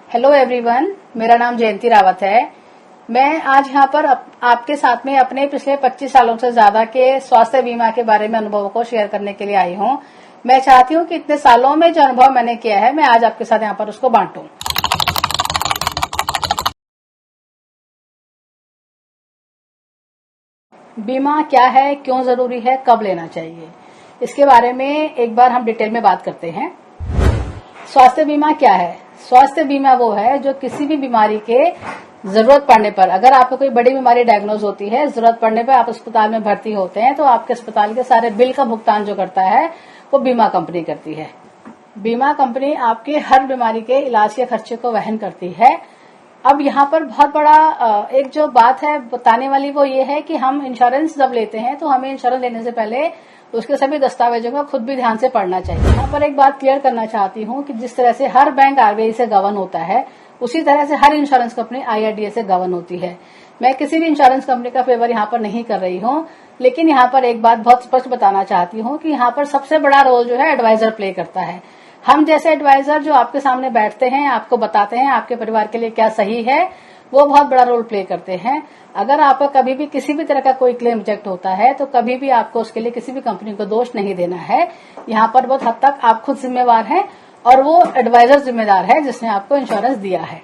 Hello everyone, मेरा नाम जयंती रावत है। मैं आज यहाँ पर आपके साथ में अपने पिछले 25 सालों से ज्यादा के स्वास्थ्य बीमा के बारे में अनुभवों को शेयर करने के लिए आई हूँ। मैं चाहती हूँ कि इतने सालों में जो अनुभव मैंने किया है मैं आज आपके साथ यहाँ पर उसको बांटूं। बीमा क्या है, क्यों जरूरी है, कब लेना चाहिए, इसके बारे में एक बार हम डिटेल में बात करते हैं। स्वास्थ्य बीमा क्या है? स्वास्थ्य बीमा वो है जो किसी भी बीमारी के जरूरत पड़ने पर, अगर आपको कोई बड़ी बीमारी डायग्नोज होती है, जरूरत पड़ने पर आप अस्पताल में भर्ती होते हैं, तो आपके अस्पताल के सारे बिल का भुगतान जो करता है वो बीमा कंपनी करती है। बीमा कंपनी आपके हर बीमारी के इलाज के खर्चे को वहन करती है। अब यहाँ पर बहुत बड़ा एक जो बात है बताने वाली वो ये है कि हम इंश्योरेंस जब लेते हैं तो हमें इंश्योरेंस लेने से पहले उसके सभी दस्तावेजों का खुद भी ध्यान से पढ़ना चाहिए। यहाँ पर एक बात क्लियर करना चाहती हूँ कि जिस तरह से हर बैंक आरबीआई से गवर्न होता है, उसी तरह से हर इंश्योरेंस कंपनी आईआरडीए से गवर्न होती है। मैं किसी भी इंश्योरेंस कंपनी का फेवर यहाँ पर नहीं कर रही हूँ, लेकिन यहाँ पर एक बात बहुत स्पष्ट बताना चाहती हूँ कि यहाँ पर सबसे बड़ा रोल जो है एडवाइजर प्ले करता है। हम जैसे एडवाइजर जो आपके सामने बैठते हैं, आपको बताते हैं आपके परिवार के लिए क्या सही है, वो बहुत बड़ा रोल प्ले करते हैं। अगर आपका कभी भी किसी भी तरह का कोई क्लेम रिजेक्ट होता है तो कभी भी आपको उसके लिए किसी भी कंपनी को दोष नहीं देना है। यहाँ पर बहुत हद तक आप खुद जिम्मेवार हैं और वो एडवाइजर जिम्मेदार है जिसने आपको इंश्योरेंस दिया है।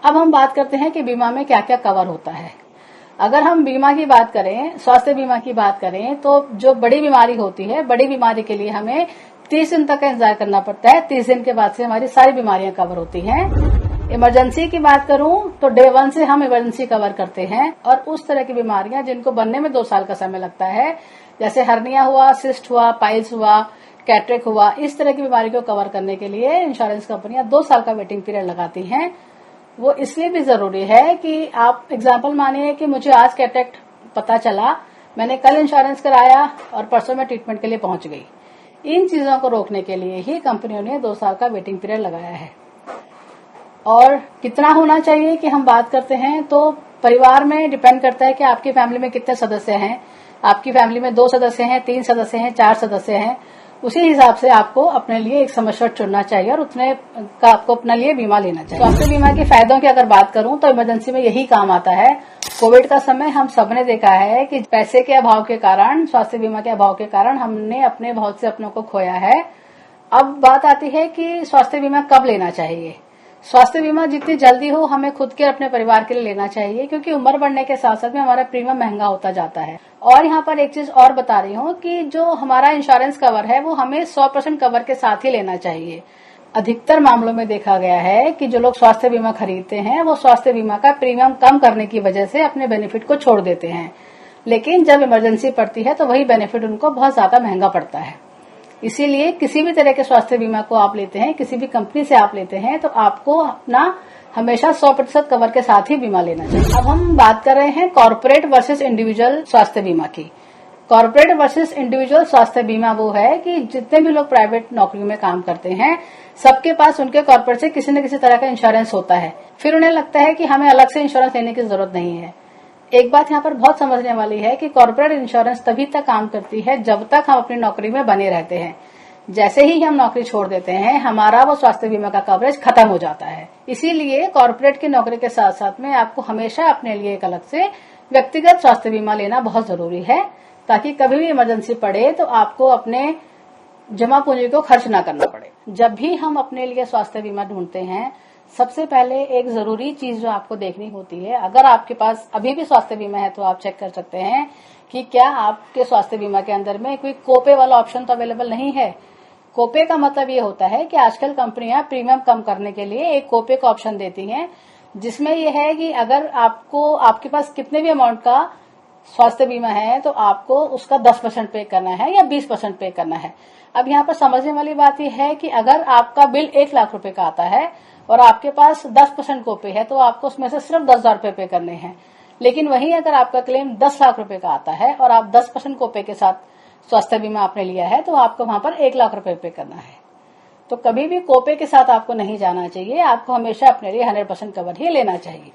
अब हम बात करते हैं कि बीमा में क्या क्या कवर होता है। अगर हम बीमा की बात करें, स्वास्थ्य बीमा की बात करें, तो जो बड़ी बीमारी होती है, बड़ी बीमारी के लिए हमें 30 दिन तक का इंतजार करना पड़ता है। 30 दिन के बाद से हमारी सारी बीमारियां कवर होती हैं। इमरजेंसी की बात करूं तो डे 1 से हम इमरजेंसी कवर करते हैं, और उस तरह की बीमारियां जिनको बनने में 2 साल का समय लगता है, जैसे हर्निया हुआ, सिस्ट हुआ, पाइल्स हुआ, कैटरेक्ट हुआ, इस तरह की बीमारी को कवर करने के लिए इंश्योरेंस कंपनियां 2 साल का वेटिंग पीरियड लगाती हैं। वो इसलिए भी जरूरी है कि आप एग्जाम्पल मानिए कि मुझे आज कैटरेक्ट पता चला, मैंने कल इंश्योरेंस कराया और परसों में ट्रीटमेंट के लिए पहुंच गई। इन चीजों को रोकने के लिए ही कंपनियों ने 2 साल का वेटिंग पीरियड लगाया है। और कितना होना चाहिए कि हम बात करते हैं तो परिवार में डिपेंड करता है कि आपकी फैमिली में कितने सदस्य हैं। आपकी फैमिली में 2 सदस्य हैं, 3 सदस्य हैं, 4 सदस्य हैं, उसी हिसाब से आपको अपने लिए एक सम एश्योर्ड चुनना चाहिए और उतने का आपको अपने लिए बीमा लेना चाहिए। स्वास्थ्य बीमा के फायदों की अगर बात करूं तो इमरजेंसी में यही काम आता है। कोविड का समय हम सबने देखा है कि पैसे के अभाव के कारण, स्वास्थ्य बीमा के अभाव के कारण हमने अपने बहुत से अपनों को खोया है। अब बात आती है कि स्वास्थ्य बीमा कब लेना चाहिए। स्वास्थ्य बीमा जितनी जल्दी हो हमें खुद के अपने परिवार के लिए लेना चाहिए, क्योंकि उम्र बढ़ने के साथ साथ में हमारा प्रीमियम महंगा होता जाता है। और यहाँ पर एक चीज और बता रही हूँ कि जो हमारा इंश्योरेंस कवर है वो हमें 100% कवर के साथ ही लेना चाहिए। अधिकतर मामलों में देखा गया है कि जो लोग स्वास्थ्य बीमा खरीदते हैं वो स्वास्थ्य बीमा का प्रीमियम कम करने की वजह से अपने बेनिफिट को छोड़ देते हैं, लेकिन जब इमरजेंसी पड़ती है तो वही बेनिफिट उनको बहुत ज्यादा महंगा पड़ता है। इसीलिए किसी भी तरह के स्वास्थ्य बीमा को आप लेते हैं, किसी भी कंपनी से आप लेते हैं, तो आपको अपना हमेशा 100% कवर के साथ ही बीमा लेना चाहिए। अब हम बात कर रहे हैं कॉर्पोरेट वर्सेस इंडिविजुअल स्वास्थ्य बीमा की। कॉर्पोरेट वर्सेस इंडिविजुअल स्वास्थ्य बीमा वो है कि जितने भी लोग प्राइवेट नौकरी में काम करते हैं, सबके पास उनके कॉर्पोरेट से किसी न किसी तरह का इंश्योरेंस होता है। फिर उन्हें लगता है कि हमें अलग से इंश्योरेंस लेने की जरूरत नहीं है। एक बात यहाँ पर बहुत समझने वाली है कि कॉर्पोरेट इंश्योरेंस तभी तक काम करती है जब तक हम अपनी नौकरी में बने रहते हैं। जैसे ही हम नौकरी छोड़ देते हैं, हमारा वो स्वास्थ्य बीमा का कवरेज खत्म हो जाता है। इसीलिए कॉर्पोरेट की नौकरी के साथ साथ में आपको हमेशा अपने लिए एक अलग से व्यक्तिगत स्वास्थ्य बीमा लेना बहुत जरूरी है, ताकि कभी भी इमरजेंसी पड़े तो आपको अपने जमा पूंजी को खर्च ना करना पड़े। जब भी हम अपने लिए स्वास्थ्य बीमा ढूंढते हैं, सबसे पहले एक जरूरी चीज जो आपको देखनी होती है, अगर आपके पास अभी भी स्वास्थ्य बीमा है तो आप चेक कर सकते हैं कि क्या आपके स्वास्थ्य बीमा के अंदर में कोई कोपे वाला ऑप्शन तो अवेलेबल नहीं है। कोपे का मतलब ये होता है कि आजकल कंपनियां प्रीमियम कम करने के लिए एक कोपे का ऑप्शन देती हैं, जिसमें ये है कि अगर आपके पास कितने भी अमाउंट का स्वास्थ्य बीमा है तो आपको उसका 10% पे करना है या 20% पे करना है। अब यहाँ पर समझने वाली बात यह है कि अगर आपका बिल 1 लाख रुपए का आता है और आपके पास 10% कोपे है तो आपको उसमें से सिर्फ 10,000 रुपए पे करने हैं। लेकिन वहीं अगर आपका क्लेम 10 लाख रुपए का आता है और आप 10% कोपे के साथ स्वास्थ्य बीमा आपने लिया है तो आपको वहां पर 1 लाख रुपए पे करना है। तो कभी भी कोपे के साथ आपको नहीं जाना चाहिए, आपको हमेशा अपने लिए 100% कवर ही लेना चाहिए।